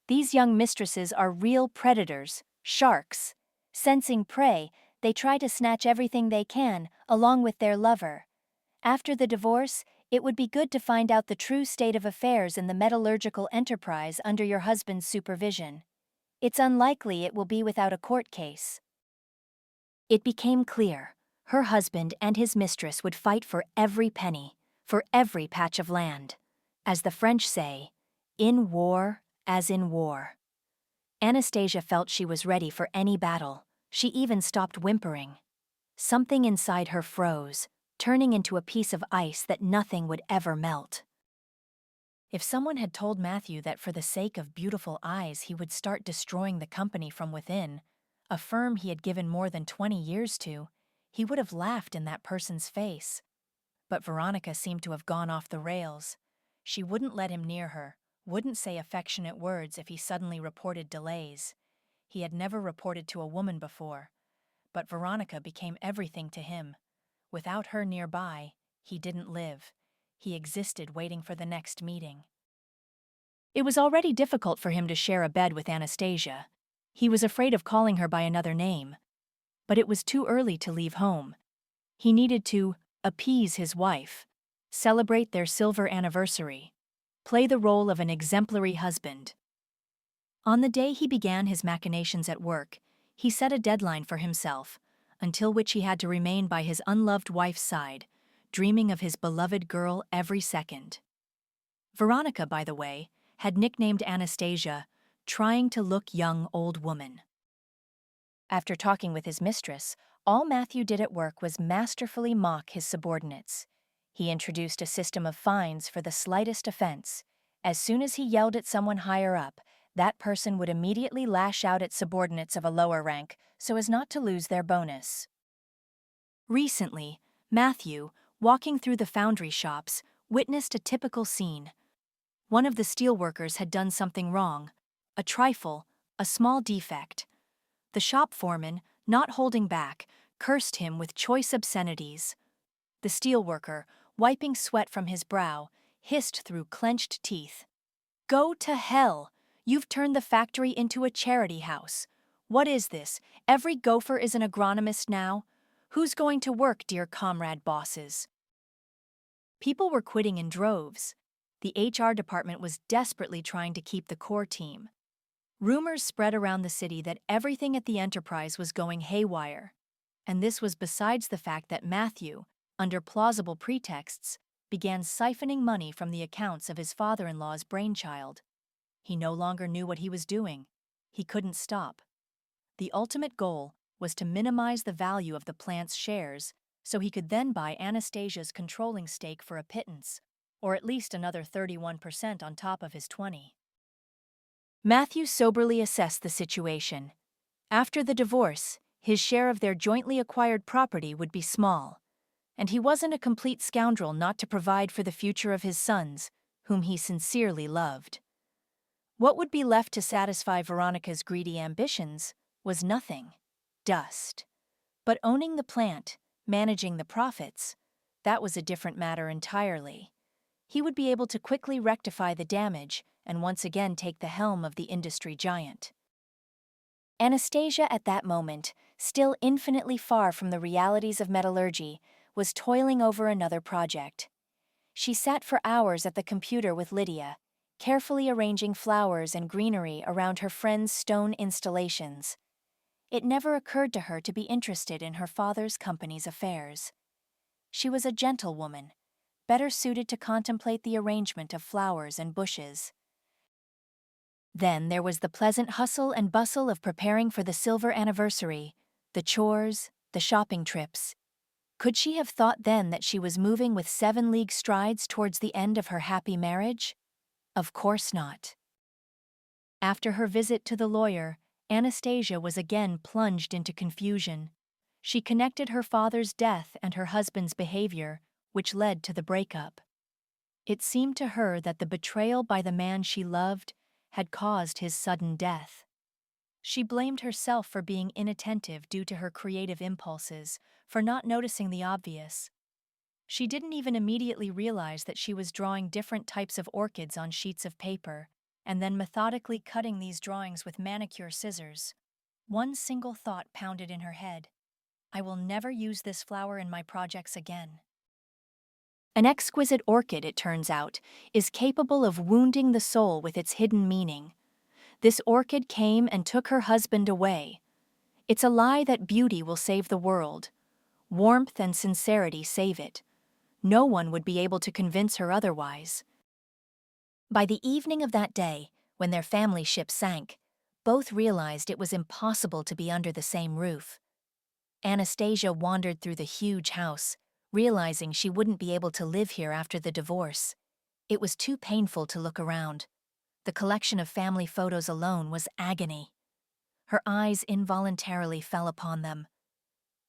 These young mistresses are real predators, sharks. Sensing prey, they try to snatch everything they can, along with their lover. After the divorce, it would be good to find out the true state of affairs in the metallurgical enterprise under your husband's supervision. It's unlikely it will be without a court case." It became clear her husband and his mistress would fight for every penny, for every patch of land. As the French say, in war as in war. Anastasia felt she was ready for any battle. She even stopped whimpering. Something inside her froze. turning into a piece of ice that nothing would ever melt. If someone had told Matthew that for the sake of beautiful eyes he would start destroying the company from within, a firm he had given more than 20 years to, he would have laughed in that person's face. But Veronica seemed to have gone off the rails. She wouldn't let him near her, wouldn't say affectionate words if he suddenly reported delays. He had never reported to a woman before, but Veronica became everything to him. Without her nearby, he didn't live. He existed waiting for the next meeting. It was already difficult for him to share a bed with Anastasia. He was afraid of calling her by another name. But it was too early to leave home. He needed to appease his wife, celebrate their silver anniversary, play the role of an exemplary husband. On the day he began his machinations at work, he set a deadline for himself, until which he had to remain by his unloved wife's side, dreaming of his beloved girl every second. Veronica, by the way, had nicknamed Anastasia, "trying to look young old woman." After talking with his mistress, all Matthew did at work was masterfully mock his subordinates. He introduced a system of fines for the slightest offense. As soon as he yelled at someone higher up, that person would immediately lash out at subordinates of a lower rank so as not to lose their bonus. Recently, Matthew, walking through the foundry shops, witnessed a typical scene. One of the steelworkers had done something wrong, a trifle, a small defect. The shop foreman, not holding back, cursed him with choice obscenities. The steelworker, wiping sweat from his brow, hissed through clenched teeth, "Go to hell! You've turned the factory into a charity house. What is this? Every gopher is an agronomist now? Who's going to work, dear comrade bosses?" People were quitting in droves. The HR department was desperately trying to keep the core team. Rumors spread around the city that everything at the enterprise was going haywire. And this was besides the fact that Matthew, under plausible pretexts, began siphoning money from the accounts of his father-in-law's brainchild. He no longer knew what he was doing. He couldn't stop. The ultimate goal was to minimize the value of the plant's shares so he could then buy Anastasia's controlling stake for a pittance, or at least another 31% on top of his 20. Matthew soberly assessed the situation. After the divorce, his share of their jointly acquired property would be small, and he wasn't a complete scoundrel not to provide for the future of his sons, whom he sincerely loved. What would be left to satisfy Veronica's greedy ambitions was nothing, dust. But owning the plant, managing the profits, that was a different matter entirely. He would be able to quickly rectify the damage and once again take the helm of the industry giant. Anastasia at that moment, still infinitely far from the realities of metallurgy, was toiling over another project. She sat for hours at the computer with Lydia, carefully arranging flowers and greenery around her friend's stone installations. It never occurred to her to be interested in her father's company's affairs. She was a gentle woman, better suited to contemplate the arrangement of flowers and bushes. Then there was the pleasant hustle and bustle of preparing for the silver anniversary, the chores, the shopping trips. Could she have thought then that she was moving with 7-league strides towards the end of her happy marriage? Of course not. After her visit to the lawyer, Anastasia was again plunged into confusion. She connected her father's death and her husband's behavior, which led to the breakup. It seemed to her that the betrayal by the man she loved had caused his sudden death. She blamed herself for being inattentive due to her creative impulses, for not noticing the obvious. She didn't even immediately realize that she was drawing different types of orchids on sheets of paper, and then methodically cutting these drawings with manicure scissors. One single thought pounded in her head: I will never use this flower in my projects again. An exquisite orchid, it turns out, is capable of wounding the soul with its hidden meaning. This orchid came and took her husband away. It's a lie that beauty will save the world. Warmth and sincerity save it. No one would be able to convince her otherwise. By the evening of that day, when their family ship sank, both realized it was impossible to be under the same roof. Anastasia wandered through the huge house, realizing she wouldn't be able to live here after the divorce. It was too painful to look around. The collection of family photos alone was agony. Her eyes involuntarily fell upon them.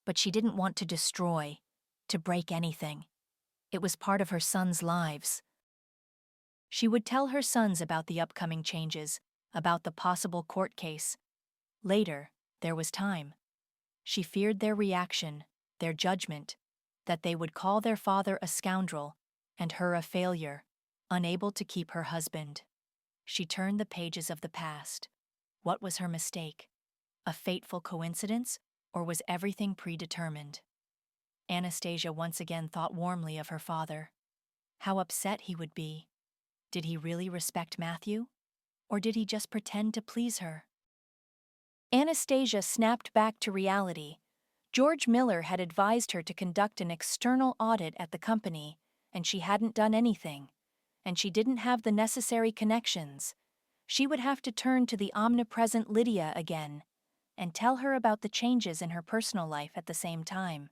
But she didn't want to destroy, to break anything. It was part of her sons' lives. She would tell her sons about the upcoming changes, about the possible court case. Later, there was time. She feared their reaction, their judgment, that they would call their father a scoundrel and her a failure, unable to keep her husband. She turned the pages of the past. What was her mistake? A fateful coincidence, or was everything predetermined? Anastasia once again thought warmly of her father. How upset he would be. Did he really respect Matthew? Or did he just pretend to please her? Anastasia snapped back to reality. George Miller had advised her to conduct an external audit at the company, and she hadn't done anything. And she didn't have the necessary connections. She would have to turn to the omnipresent Lydia again, and tell her about the changes in her personal life at the same time.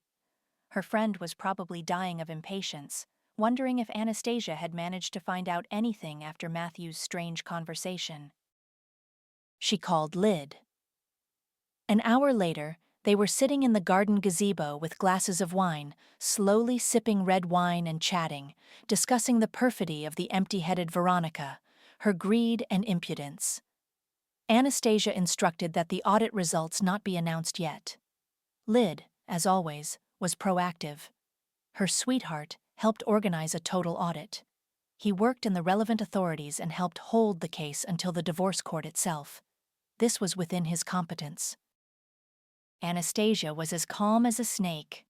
Her friend was probably dying of impatience, wondering if Anastasia had managed to find out anything after Matthew's strange conversation. She called Lyd. An hour later, they were sitting in the garden gazebo with glasses of wine, slowly sipping red wine and chatting, discussing the perfidy of the empty-headed Veronica, her greed and impudence. Anastasia instructed that the audit results not be announced yet. Lyd, as always, was proactive. Her sweetheart helped organize a total audit. He worked in the relevant authorities and helped hold the case until the divorce court itself. This was within his competence. Anastasia was as calm as a snake.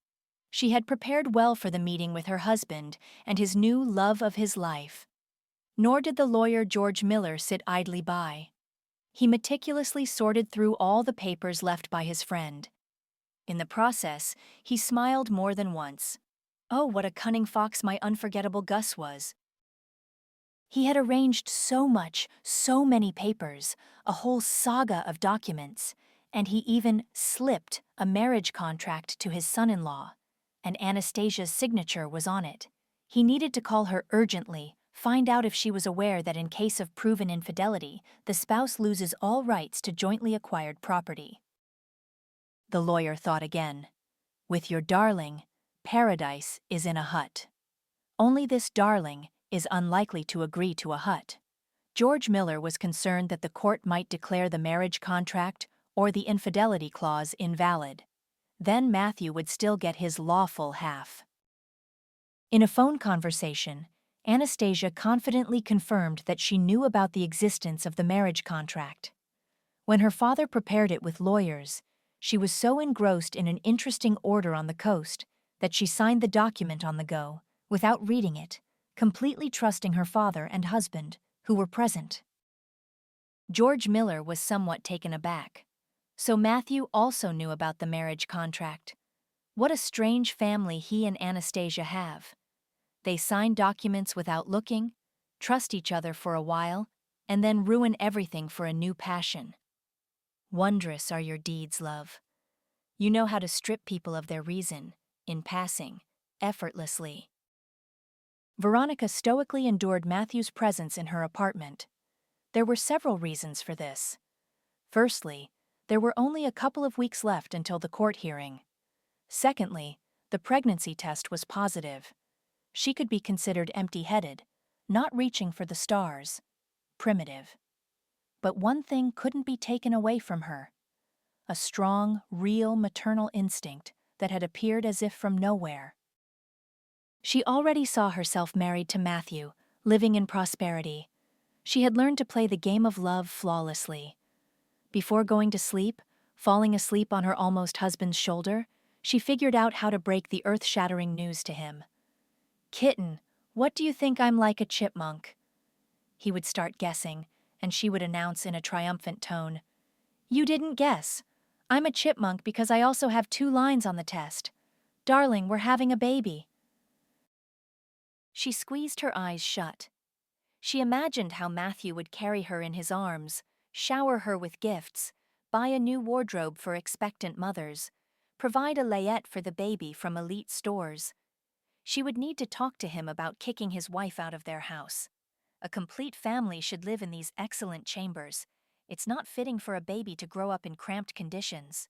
She had prepared well for the meeting with her husband and his new love of his life. Nor did the lawyer George Miller sit idly by. He meticulously sorted through all the papers left by his friend. In the process, he smiled more than once. Oh, what a cunning fox my unforgettable Gus was. He had arranged so much, so many papers, a whole saga of documents, and he even slipped a marriage contract to his son-in-law, and Anastasia's signature was on it. He needed to call her urgently, find out if she was aware that in case of proven infidelity, the spouse loses all rights to jointly acquired property. The lawyer thought again. With your darling, paradise is in a hut. Only this darling is unlikely to agree to a hut. George Miller was concerned that the court might declare the marriage contract or the infidelity clause invalid. Then Matthew would still get his lawful half. In a phone conversation, Anastasia confidently confirmed that she knew about the existence of the marriage contract. When her father prepared it with lawyers, she was so engrossed in an interesting order on the coast that she signed the document on the go, without reading it, completely trusting her father and husband, who were present. George Miller was somewhat taken aback. So Matthew also knew about the marriage contract. What a strange family he and Anastasia have. They sign documents without looking, trust each other for a while, and then ruin everything for a new passion. Wondrous are your deeds, love. You know how to strip people of their reason, in passing, effortlessly. Veronica stoically endured Matthew's presence in her apartment. There were several reasons for this. Firstly, there were only a couple of weeks left until the court hearing. Secondly, the pregnancy test was positive. She could be considered empty-headed, not reaching for the stars, primitive. But one thing couldn't be taken away from her: a strong, real maternal instinct that had appeared as if from nowhere. She already saw herself married to Matthew, living in prosperity. She had learned to play the game of love flawlessly. Before going to sleep, falling asleep on her almost husband's shoulder, she figured out how to break the earth-shattering news to him. "Kitten, what do you think I'm like a chipmunk?" He would start guessing, and she would announce in a triumphant tone, "You didn't guess. I'm a chipmunk because I also have 2 lines on the test. Darling, we're having a baby." She squeezed her eyes shut. She imagined how Matthew would carry her in his arms, shower her with gifts, buy a new wardrobe for expectant mothers, provide a layette for the baby from elite stores. She would need to talk to him about kicking his wife out of their house. A complete family should live in these excellent chambers. It's not fitting for a baby to grow up in cramped conditions.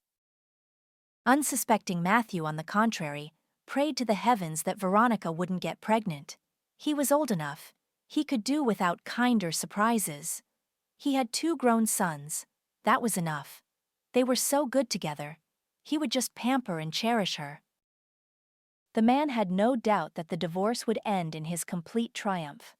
Unsuspecting Matthew, on the contrary, prayed to the heavens that Veronica wouldn't get pregnant. He was old enough. He could do without kinder surprises. He had 2 grown sons. That was enough. They were so good together. He would just pamper and cherish her. The man had no doubt that the divorce would end in his complete triumph.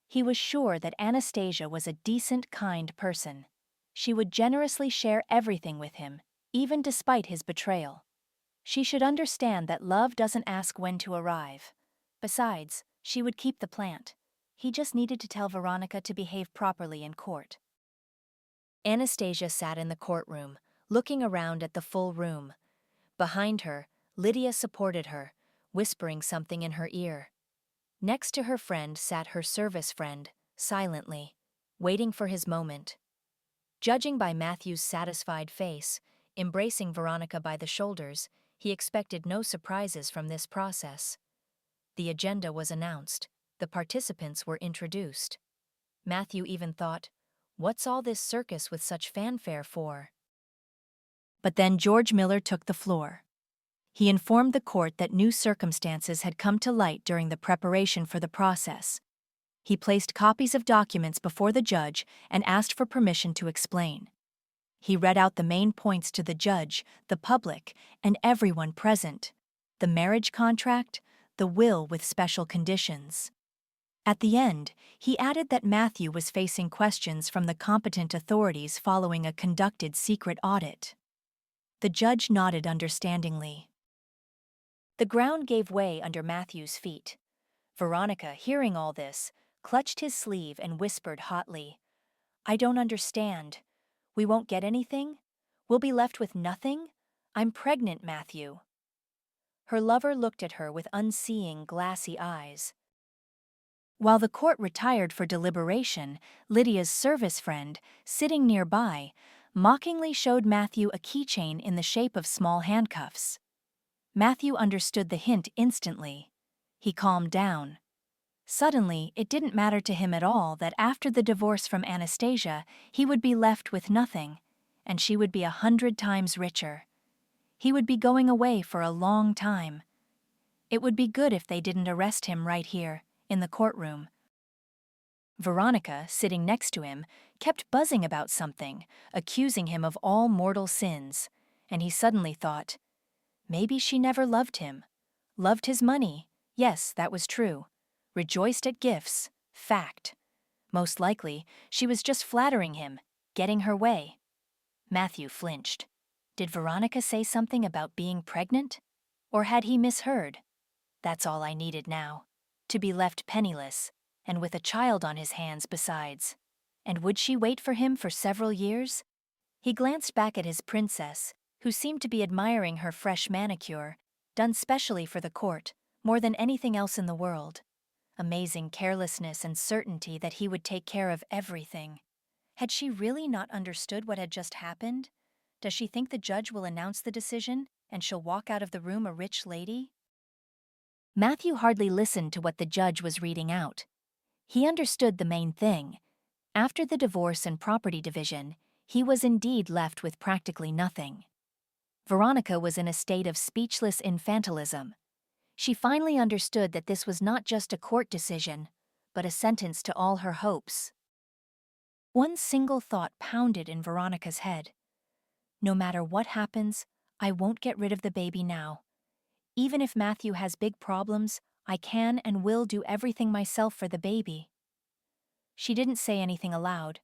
He was sure that Anastasia was a decent, kind person. She would generously share everything with him, even despite his betrayal. She should understand that love doesn't ask when to arrive. Besides, she would keep the plant. He just needed to tell Veronica to behave properly in court. Anastasia sat in the courtroom, looking around at the full room. Behind her, Lydia supported her, whispering something in her ear. Next to her friend sat her service friend, silently, waiting for his moment. Judging by Matthew's satisfied face, embracing Veronica by the shoulders, he expected no surprises from this process. The agenda was announced. The participants were introduced. Matthew even thought, "What's all this circus with such fanfare for?" But then George Miller took the floor. He informed the court that new circumstances had come to light during the preparation for the process. He placed copies of documents before the judge and asked for permission to explain. He read out the main points to the judge, the public, and everyone present: the marriage contract, the will with special conditions. At the end, he added that Matthew was facing questions from the competent authorities following a conducted secret audit. The judge nodded understandingly. The ground gave way under Matthew's feet. Veronica, hearing all this, clutched his sleeve and whispered hotly, "I don't understand. We won't get anything? We'll be left with nothing? I'm pregnant, Matthew." Her lover looked at her with unseeing, glassy eyes. While the court retired for deliberation, Lydia's service friend, sitting nearby, mockingly showed Matthew a keychain in the shape of small handcuffs. Matthew understood the hint instantly. He calmed down. Suddenly, it didn't matter to him at all that after the divorce from Anastasia, he would be left with nothing, and she would be 100 times richer. He would be going away for a long time. It would be good if they didn't arrest him right here, in the courtroom. Veronica, sitting next to him, kept buzzing about something, accusing him of all mortal sins, and he suddenly thought, maybe she never loved him. Loved his money, yes, that was true. Rejoiced at gifts, fact. Most likely, she was just flattering him, getting her way. Matthew flinched. Did Veronica say something about being pregnant? Or had he misheard? That's all I needed now. To be left penniless, and with a child on his hands besides. And would she wait for him for several years? He glanced back at his princess, who seemed to be admiring her fresh manicure, done specially for the court, more than anything else in the world. Amazing carelessness and certainty that he would take care of everything. Had she really not understood what had just happened? Does she think the judge will announce the decision, and she'll walk out of the room a rich lady? Matthew hardly listened to what the judge was reading out. He understood the main thing. After the divorce and property division, he was indeed left with practically nothing. Veronica was in a state of speechless infantilism. She finally understood that this was not just a court decision, but a sentence to all her hopes. One single thought pounded in Veronica's head. No matter what happens, I won't get rid of the baby now. Even if Matthew has big problems, I can and will do everything myself for the baby. She didn't say anything aloud.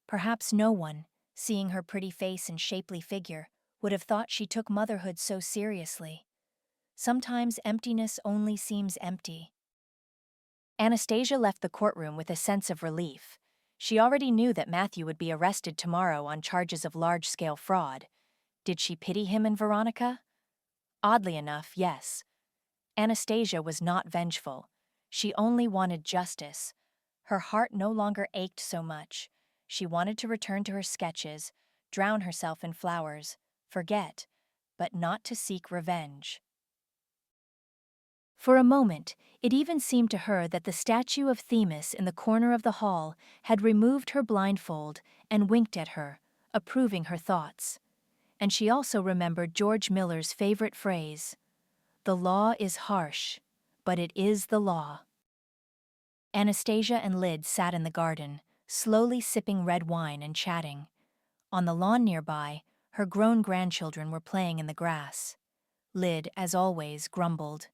Perhaps no one, seeing her pretty face and shapely figure, would have thought she took motherhood so seriously. Sometimes emptiness only seems empty. Anastasia left the courtroom with a sense of relief. She already knew that Matthew would be arrested tomorrow on charges of large-scale fraud. Did she pity him and Veronica? Oddly enough, yes. Anastasia was not vengeful. She only wanted justice. Her heart no longer ached so much. She wanted to return to her sketches, drown herself in flowers, forget, but not to seek revenge. For a moment, it even seemed to her that the statue of Themis in the corner of the hall had removed her blindfold and winked at her, approving her thoughts. And she also remembered George Miller's favorite phrase, "The law is harsh, but it is the law." Anastasia and Lyd sat in the garden, slowly sipping red wine and chatting. On the lawn nearby, her grown grandchildren were playing in the grass. Lyd, as always, grumbled,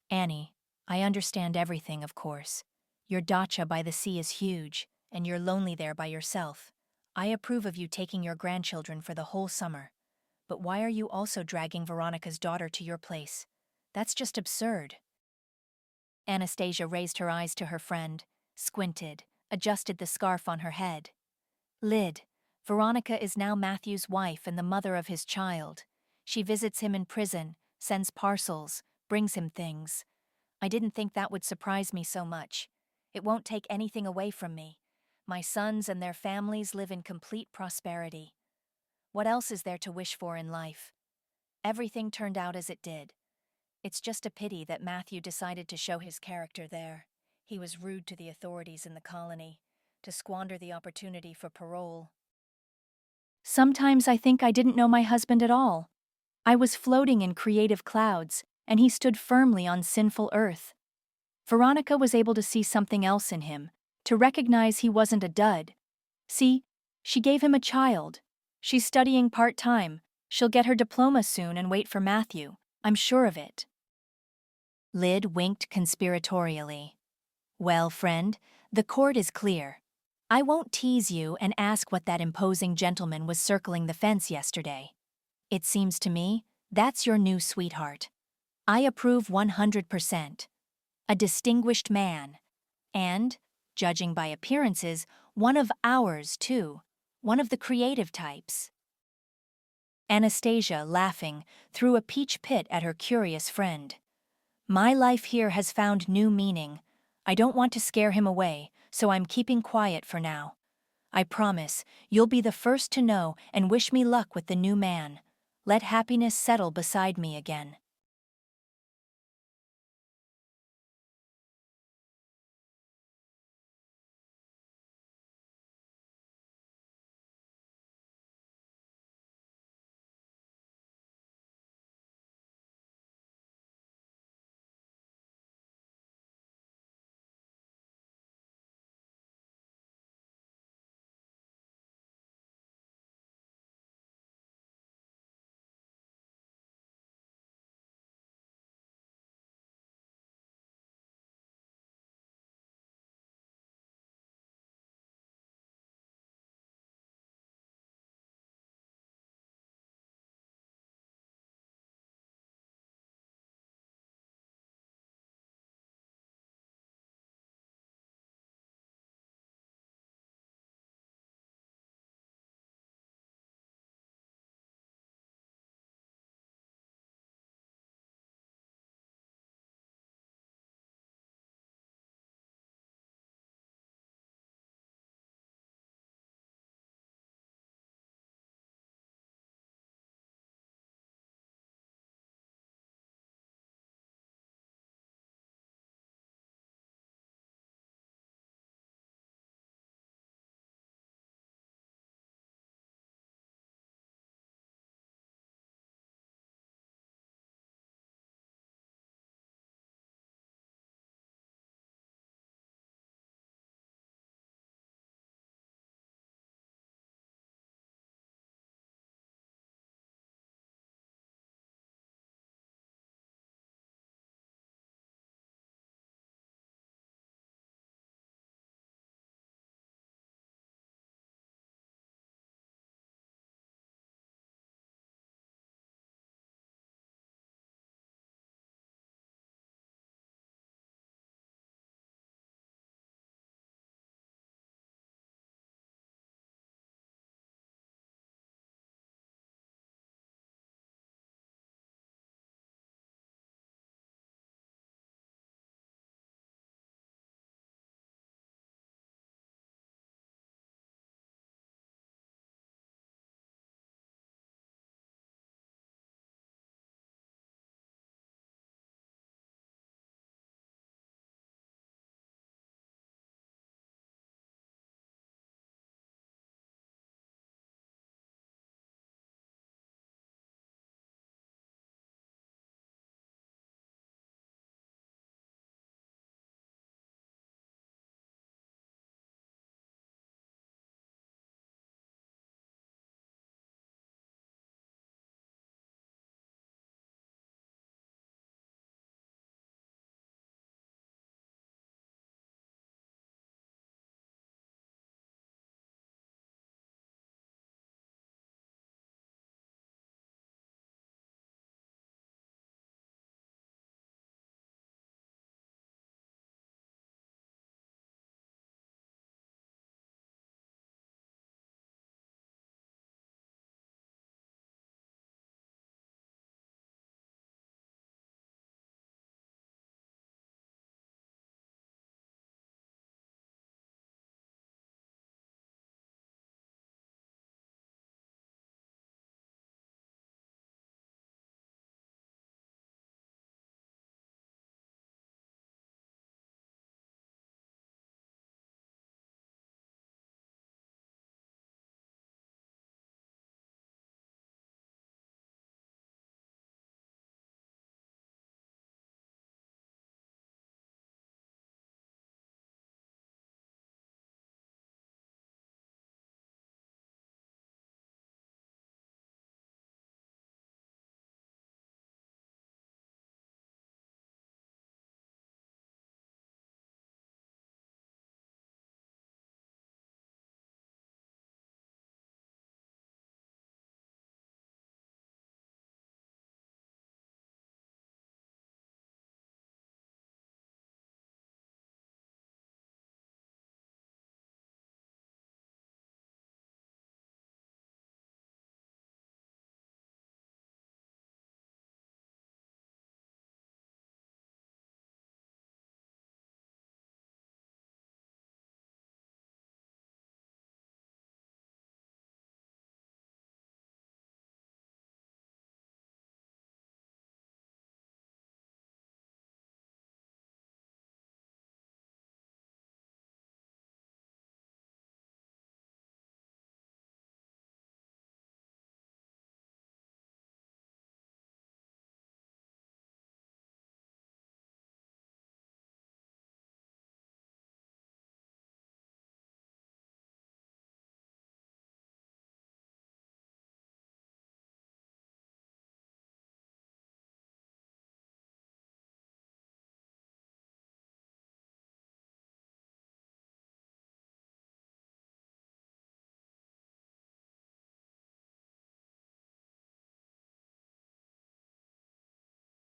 "Annie, I understand everything, of course. Your dacha by the sea is huge, and you're lonely there by yourself. I approve of you taking your grandchildren for the whole summer. But why are you also dragging Veronica's daughter to your place? That's just absurd." Anastasia raised her eyes to her friend, squinted, adjusted the scarf on her head. "Lyd, Veronica is now Matthew's wife and the mother of his child. She visits him in prison, sends parcels, brings him things. I didn't think that would surprise me so much. It won't take anything away from me. My sons and their families live in complete prosperity. What else is there to wish for in life? Everything turned out as it did. It's just a pity that Matthew decided to show his character there. He was rude to the authorities in the colony, to squander the opportunity for parole. Sometimes I think I didn't know my husband at all. I was floating in creative clouds, and he stood firmly on sinful earth. Veronica was able to see something else in him, to recognize he wasn't a dud. See, she gave him a child. She's studying part-time. She'll get her diploma soon and wait for Matthew. I'm sure of it." Lyd winked conspiratorially. "Well, friend, the court is clear. I won't tease you and ask what that imposing gentleman was circling the fence yesterday. It seems to me that's your new sweetheart. I approve 100%. A distinguished man. And, judging by appearances, one of ours, too. One of the creative types." Anastasia, laughing, threw a peach pit at her curious friend. "My life here has found new meaning. I don't want to scare him away, so I'm keeping quiet for now. I promise you'll be the first to know and wish me luck with the new man. Let happiness settle beside me again."